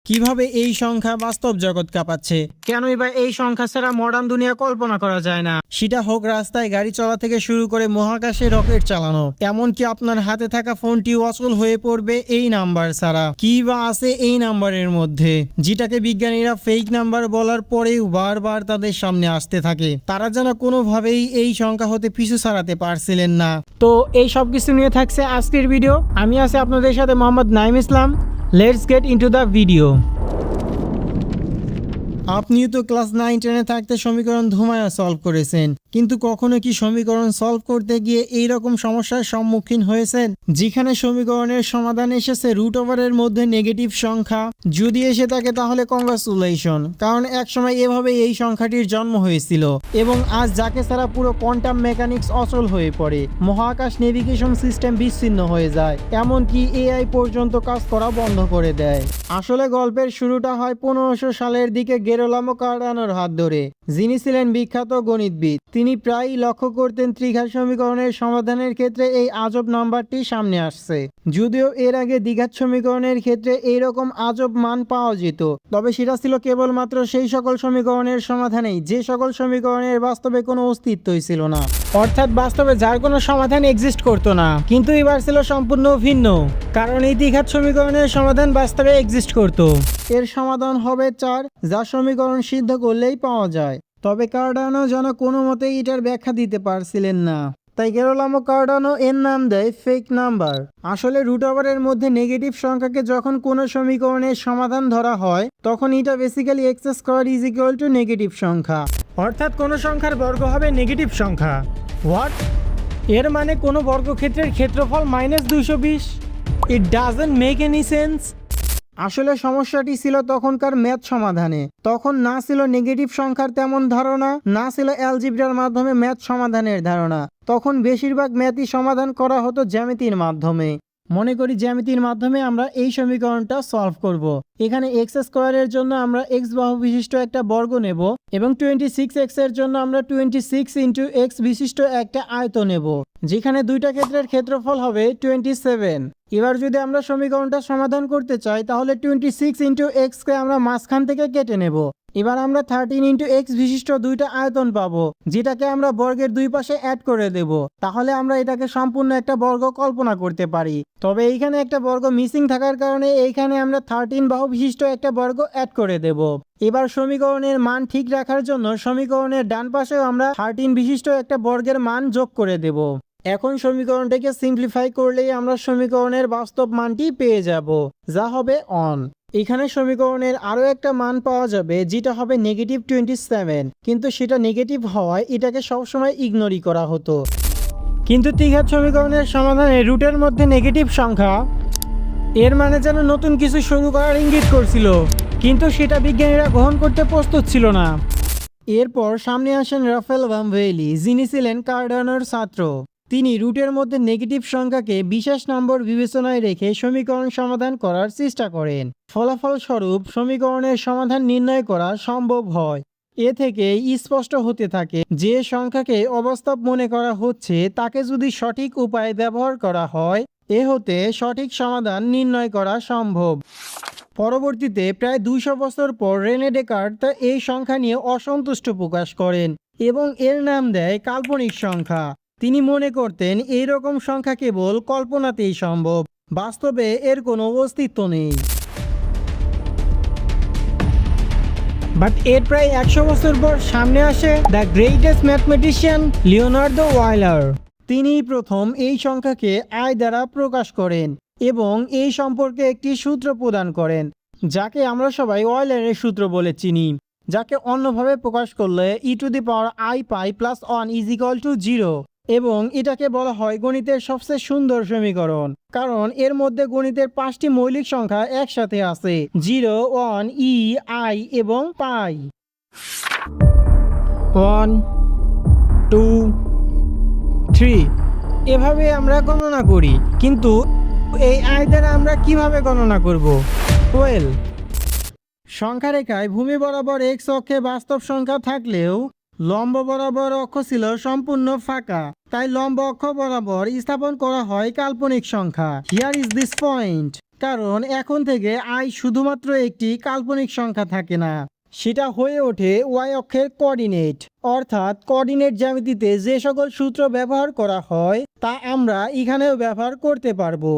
কিভাবে এই সংখ্যা বাস্তব জগৎ কাঁপাচ্ছে, কেনই বা এই সংখ্যা ছাড়া মডার্ন দুনিয়া কল্পনা করা যায় না। সেটা হোক রাস্তায় গাড়ি চলা থেকে শুরু করে মহাকাশে রকেট চালানো, এমনকি আপনার হাতে থাকা ফোনটি অচল হয়ে পড়বে এই নাম্বার ছাড়া। কি বা আছে এই নাম্বারের মধ্যে, যেটাকে বিজ্ঞানীরা ফেক নাম্বার বলার পরেও বারবার তাদের সামনে আসতে থাকে। তারা যেন কোনোভাবেই এই সংখ্যা হতে পিছু ছাড়াতে পারছিলেন না। তো এই সব কিছু নিয়ে থাকছে আজকের ভিডিও। আমি আছি আপনাদের সাথে Mohammad Naim Islam. Let's get into the video. আপনিও তো ক্লাস 9-10-এ থাকতে সমীকরণ ধুমায়া সলভ করেছেন, কিন্তু কখনো কি সমীকরণ সলভ করতে গিয়ে এই রকম সমস্যার সম্মুখীন হয়েছেন যেখানে সমীকরণের সমাধান এসেছে রুট ওভারের মধ্যে নেগেটিভ সংখ্যা? যদি এসে থাকে তাহলে কংগ্রাচুলেশন, কারণ একসময় এভাবে এই সংখ্যাটির জন্ম হয়েছিল এবং আজ যাকে ছাড়া পুরো কোয়ান্টাম মেকানিক্স অচল হয়ে পড়ে, মহাকাশ নেভিগেশন সিস্টেম বিচ্ছিন্ন হয়ে যায়, এমনকি এআই পর্যন্ত কাজ করা বন্ধ করে দেয়। আসলে গল্পের শুরুটা হয় 1500 সালের দিকে গেরোলামো কার্ডানোর হাত ধরে, যিনি ছিলেন বিখ্যাত গণিতবিদ। তিনি প্রায়ই লক্ষ্য করতেন ত্রিঘাত সমীকরণের সমাধানের ক্ষেত্রে এই আজব নাম্বারটি সামনে আসছে। যদিও এর আগে দ্বিঘাত সমীকরণের ক্ষেত্রে এইরকম আজব মান পাওয়া যেত, তবে সেটা ছিল কেবলমাত্র সেই সকল সমীকরণের সমাধানেই যে সকল সমীকরণের বাস্তবে কোনো অস্তিত্বই ছিল না, অর্থাৎ বাস্তবে যার কোনো সমাধান এক্সিস্ট করতো না। কিন্তু এবার ছিল সম্পূর্ণ ভিন্ন, কারণ এই দ্বিঘাত সমীকরণের সমাধান বাস্তবে এক্সিস্ট করতো। এর সমাধান হবে 4, যা সমীকরণ সিদ্ধ করলেই পাওয়া যায়। তবে কার্ডানো যেন কোনো মতেই এটার ব্যাখ্যা দিতে পারছিলেন না, তাই গেরোলামো কার্ডানো এর নাম দেয় ফেক নাম্বার। আসলে রুট ওভারের মধ্যে নেগেটিভ সংখ্যাকে যখন কোনো সমীকরণের সমাধান ধরা হয়, তখন এটা basically x square is equal to negative সংখ্যা, অর্থাৎ কোনো সংখ্যার বর্গ হবে নেগেটিভ সংখ্যা। হোয়াট? এর মানে কোনো বর্গক্ষেত্রের ক্ষেত্রফল -220? It doesn't make any sense. আসলে সমস্যাটি ছিল তখনকার ম্যাথ সমাধানে। তখন না ছিল নেগেটিভ সংখ্যার তেমন ধারণা, না ছিল অ্যালজিব্রার মাধ্যমে ম্যাথ সমাধানের ধারণা। তখন বেশিরভাগ ম্যাথই সমাধান করা হতো জ্যামিতির মাধ্যমে। মনে করি জ্যামিতির মাধ্যমে আমরা এই সমীকরণটা সলভ করব। এখানে এক্স স্কোয়ারের জন্য আমরা এক্স বাহু বিশিষ্ট একটা বর্গ নেব এবং 26x এর জন্য আমরা 26 × x বিশিষ্ট একটা আয়ত নেব, যেখানে দুইটা ক্ষেত্রের ক্ষেত্রফল হবে 27। এবার যদি আমরা সমীকরণটা সমাধান করতে চাই তাহলে 26 × x কে আমরা মাঝখান থেকে কেটে নেব। এবার আমরা 13 × x বিশিষ্ট দুইটা আয়তন পাবো, যেটাকে আমরা বর্গের দুই পাশে অ্যাড করে দেব। তাহলে আমরা এটাকে সম্পূর্ণ একটা বর্গ কল্পনা করতে পারি। তবে এইখানে একটা বর্গ মিসিং থাকার কারণে এইখানে আমরা 13 বাহু বিশিষ্ট একটা বর্গ অ্যাড করে দেব। এবার সমীকরণের মান ঠিক রাখার জন্য সমীকরণের ডান পাশেও আমরা 13 বিশিষ্ট একটা বর্গের মান যোগ করে দেব। এখন সমীকরণটাকে সিম্পলিফাই করলেই আমরা সমীকরণের বাস্তব মানটি পেয়ে যাব, যা হবে অন। এখানে সমীকরণের আরও একটা মান পাওয়া যাবে, যেটা হবে -27, কিন্তু সেটা নেগেটিভ হওয়ায় এটাকে সবসময় ইগনোরই করা হতো। কিন্তু ত্রিঘাত সমীকরণের সমাধানে রুটের মধ্যে নেগেটিভ সংখ্যা, এর মানে যেন নতুন কিছু শুরু করার ইঙ্গিত করছিল, কিন্তু সেটা বিজ্ঞানীরা গ্রহণ করতে প্রস্তুত ছিল না। এরপর সামনে আসেন রাফায়েল ভান ভেইলি, যিনি ছিলেন কার্ডানোর ছাত্র। তিনি রুটের মধ্যে নেগেটিভ সংখ্যাকে বিশেষ নম্বর বিবেচনায় রেখে সমীকরণ সমাধান করার চেষ্টা করেন। ফলাফলস্বরূপ সমীকরণের সমাধান নির্ণয় করা সম্ভব হয়। এ থেকে স্পষ্ট হতে থাকে যে সংখ্যাকে অবাস্তব মনে করা হচ্ছে তাকে যদি সঠিক উপায়ে ব্যবহার করা হয়, এ হতে সঠিক সমাধান নির্ণয় করা সম্ভব। পরবর্তীতে প্রায় 200 বছর পর রেনে ডেকার্ট এই সংখ্যা নিয়ে অসন্তুষ্ট প্রকাশ করেন এবং এর নাম দেয় কাল্পনিক সংখ্যা। তিনি মনে করতেন এই রকম সংখ্যা কেবল কল্পনাতেই সম্ভব, বাস্তবে এর কোনো অস্তিত্ব নেই। বাট এর প্রায় 100 বছর পর সামনে আসে দ্য গ্রেটেস্ট ম্যাথমেটিশিয়ান লিওনার্দো ওয়াইলার। তিনি প্রথম এই সংখ্যাকে আই দ্বারা প্রকাশ করেন এবং এই সম্পর্কে একটি সূত্র প্রদান করেন, যাকে আমরা সবাই ওয়াইলারের সূত্র বলে চিনি, যাকে অন্যভাবে প্রকাশ করলে e⁻i⁻ + 1 = 0, এবং এটাকে বলা হয় গণিতের সবচেয়ে সুন্দর সমীকরণ, কারণ এর মধ্যে গণিতের 5টি মৌলিক সংখ্যা একসাথে আছে: 0, 1, e, i এবং পাই। 1, 2, 3 এভাবে আমরা গণনা করি, কিন্তু এই আই দ্বারা আমরা কিভাবে গণনা করব? ওয়েল, সংখ্যা রেখায় ভূমি বরাবর এক্স অক্ষে বাস্তব সংখ্যা থাকলেও লম্ব বরাবর অক্ষ ছিল সম্পূর্ণ ফাঁকা, তাই লম্ব অক্ষ বরাবর স্থাপন করা হয় কাল্পনিক সংখ্যা। Here is this point. কারণ এখন থেকে i শুধুমাত্র একটি কাল্পনিক সংখ্যা থাকে না, সেটা হয়ে ওঠে y অক্ষের কোঅর্ডিনেট। অর্থাৎ কোঅর্ডিনেট জ্যামিতিতে যে সকল সূত্র ব্যবহার করা হয় তা আমরা এখানেও ব্যবহার করতে পারবো।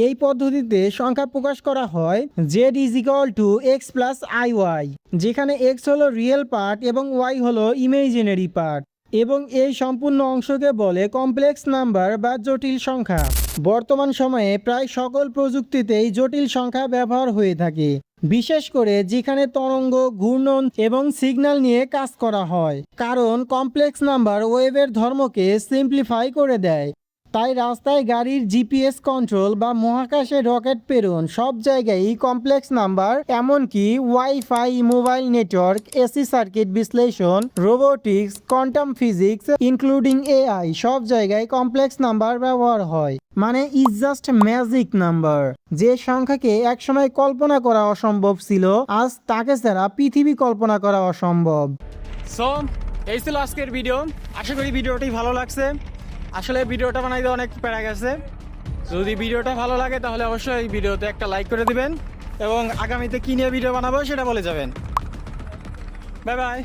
এই পদ্ধতিতে সংখ্যা প্রকাশ করা হয় z = x + iy, যেখানে x হলো রিয়েল পার্ট এবং y হলো ইমেজিনারি পার্ট, এবং এই সম্পূর্ণ অংশকে বলে কমপ্লেক্স নাম্বার বা জটিল সংখ্যা। বর্তমান সময়ে প্রায় সকল প্রযুক্তিতেই জটিল সংখ্যা ব্যবহার হয়ে থাকে, বিশেষ করে যেখানে তরঙ্গ, ঘূর্ণন এবং সিগন্যাল নিয়ে কাজ করা হয়, কারণ কমপ্লেক্স নাম্বার ওয়েভের ধর্মকে সিম্পলিফাই করে দেয়। তাই রাস্তায় গাড়ির জিপিএস কন্ট্রোল বা মহাকাশে রকেট প্রেরণ সব জায়গায়ই কমপ্লেক্স নাম্বার, এমনকি wifi, mobile network, AC circuit বিশ্লেষণ, robotics, quantum physics including AI সব জায়গায় কমপ্লেক্স নাম্বার ব্যবহার হয়। মানে ইজ জাস্ট ম্যাজিক নাম্বার। যে সংখ্যাকে একসময় কল্পনা করা অসম্ভব ছিল, আজ তাকে ছাড়া পৃথিবী কল্পনা করা অসম্ভব। সো এই ছিল আজকের ভিডিও। আশা করি ভিডিওটি ভালো লাগছে। আসলে ভিডিওটা বানাইতে অনেক প্যারা গেছে। যদি ভিডিওটা ভালো লাগে তাহলে অবশ্যই এই ভিডিওতে একটা লাইক করে দিবেন এবং আগামীতে কী নিয়ে ভিডিও বানাবো সেটা বলে যাবেন। Bye bye.